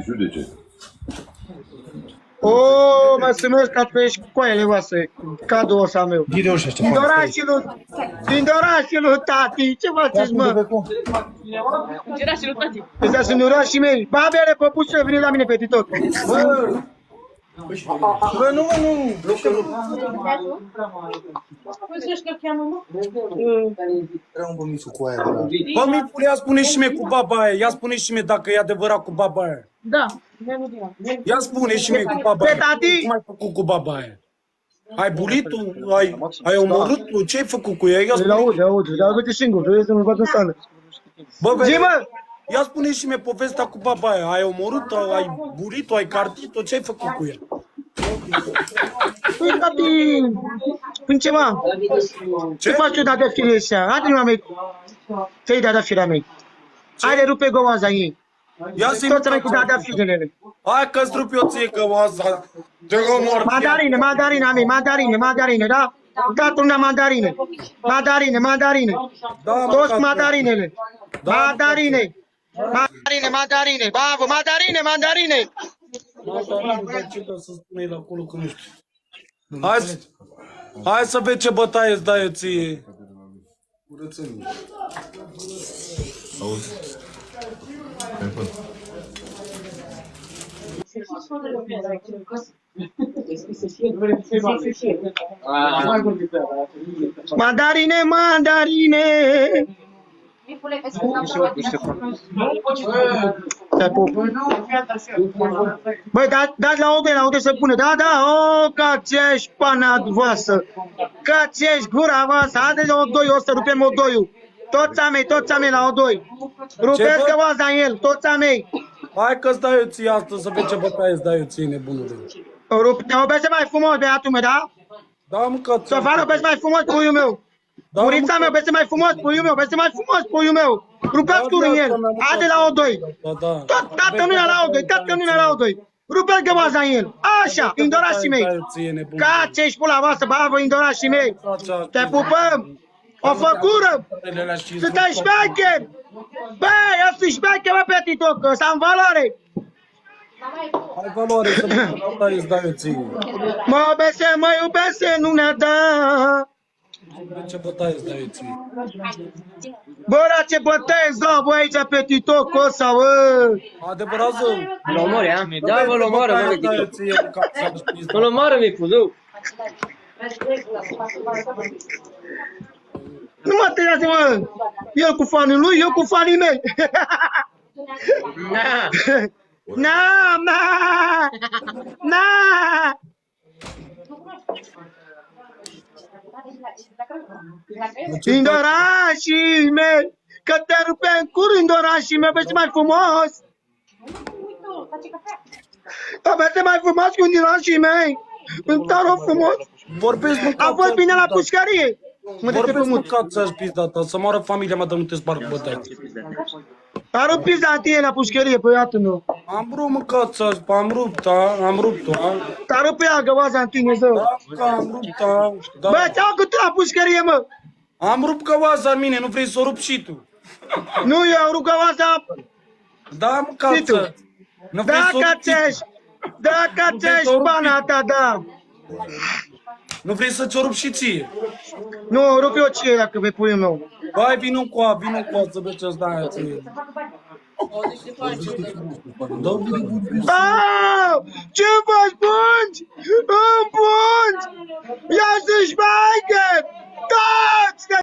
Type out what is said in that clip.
judece. O, mulțumesc că tu ești cu coaiele voastre, cadou ăsta meu. Din reușește. Din orașul lui tati, ce faceți, mă? Orașul lui tati. Ăstea sunt orașii mei. Babele, păpușile, veniți la mine pe TikTok. Bă, nu, mă, nu. Cum zici că cheamă, mă? Era un bămițu cu aia de la... Bă, mi-pule, ia spune și mie cu baba aia. Ia spune și mie dacă e adevărat cu baba aia. Da. Ia spune și mie cu baba Pe aia. tati? Cum ai făcut cu baba aia? Ai bulit-o? Ai omorât-o? Ce ai făcut cu ea? Ia Le spune. aud, uite singur, trebuie să mă bag în sală. Bă, Zi, mă! ia spune și mie povestea cu baba aia. Ai omorât-o? Ai bulit-o? Ai cartit-o? Ce ai făcut cu ea? Păi, tati, păi ceva. Ce faci tu de fiile astea? Haide, mă, mei. Ce-i de firea mei? Haide, rupe goaza ei. Ia să-i Toți mai cu de fiilele. Hai că strup eu ție că asta. Te omor. Mandarine, da? Dați una mandarine. Mandarine. Da, Toți mă, mandarine. Da, Mandarine. Bravo, mandarine. Ce să spune la acolo că nu știu. Hai să vezi ce bătaie îți dai eu ție. Curățenie. Auzi? Telefon. Mandarine. Te pup. Băi, dați la OD să pune. Da, că ți-ești pana voastră. Că ți-ești gura voastră. Haideți la O2, o să rupem O2-ul. Toți a mei la O2. Rupeți că v-ați în el, toți a mei. Hai că îți dai eu ție asta să vezi ce bătaie îți dai eu ție, nebunule. Te obese mai frumos, beatul meu, da? Da, mă, că... Sofară, obese mai frumos, puiul meu. Da, Murița mea, obese mai frumos, puiul meu. Rupeți tur în el. Haide la O2. Da. Tot tatăl nu e la O2, Rupeți că v-ați în el. Așa, indorașii mei. Ca ce-și pula voastră, bravo, indorașii mei. Te pupăm. O făcură. Suntem șmecheri. Băi, eu sunt șmecher, bă, pe TikTok, ăsta în valoare. Hai valoare să vezi ce bătaie îți dai eu ție. Mă iubese, nu ne da. Vezi ce bătaie îți dai eu ție. Bă, la ce bătaie îți dau, bă, aici pe TikTok ăsta, bă. Adevărat, zău. Îl omori, a? Da, bă, îl omoară, mă, îl omoară, micu, zău. Nu mă tăiați, mă. El cu fanii lui, eu cu fanii mei. Na. Indorașii mei, că te rupe în curând orașii mei, vezi mai frumos. Vezi mai frumos cu indorașii mei. Îmi dau rog frumos. Vorbesc, mă, Am fost bine la pușcărie. vorbesc, mă, ca ți-aș pizda ta, să moară familia mea, dar nu te sparg bătaie. A rupt pizda tine la pușcărie, băiatul meu. Am rupt, mă, ca ți-aș, am rupt-o. T-a rupt pe ea găvaza în tine, zău. Da, am rupt-o, da. Bă, ți-au cât la pușcărie, mă. Am rupt căvaza în mine, nu vrei să o rup și tu. Nu, eu am rupt găvaza. Da, mă, ca Și tu? ți-aș. Nu vrei să o rup și tu. Dacă ți-ești pana ta, da. Nu vrei să ți-o rup și ție. Nu, rup eu ție dacă vei puiul meu. Hai, vino cu a, să vezi ce-ți dai aia ție. Ce faci, pungi? Îmi pungi! Ia să-și